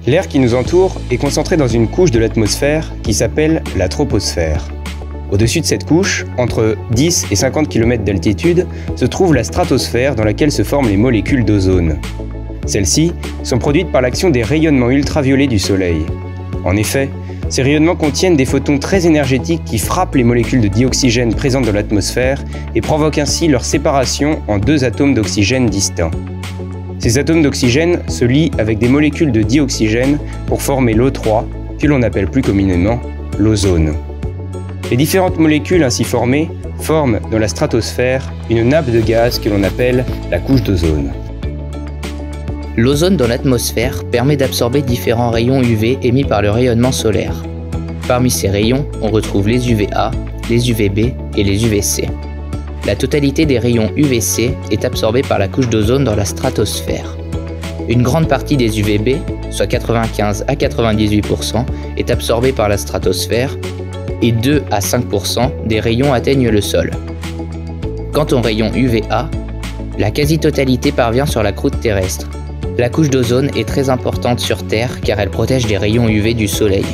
L'air qui nous entoure est concentré dans une couche de l'atmosphère qui s'appelle la troposphère. Au-dessus de cette couche, entre 10 et 50 km d'altitude, se trouve la stratosphère dans laquelle se forment les molécules d'ozone. Celles-ci sont produites par l'action des rayonnements ultraviolets du Soleil. En effet, ces rayonnements contiennent des photons très énergétiques qui frappent les molécules de dioxygène présentes dans l'atmosphère et provoquent ainsi leur séparation en deux atomes d'oxygène distincts. Ces atomes d'oxygène se lient avec des molécules de dioxygène pour former l'O3, que l'on appelle plus communément l'ozone. Les différentes molécules ainsi formées forment dans la stratosphère une nappe de gaz que l'on appelle la couche d'ozone. L'ozone dans l'atmosphère permet d'absorber différents rayons UV émis par le rayonnement solaire. Parmi ces rayons, on retrouve les UVA, les UVB et les UVC. La totalité des rayons UVC est absorbée par la couche d'ozone dans la stratosphère. Une grande partie des UVB, soit 95 à 98%, est absorbée par la stratosphère et 2 à 5% des rayons atteignent le sol. Quant aux rayons UVA, la quasi-totalité parvient sur la croûte terrestre. La couche d'ozone est très importante sur Terre car elle protège les rayons UV du Soleil.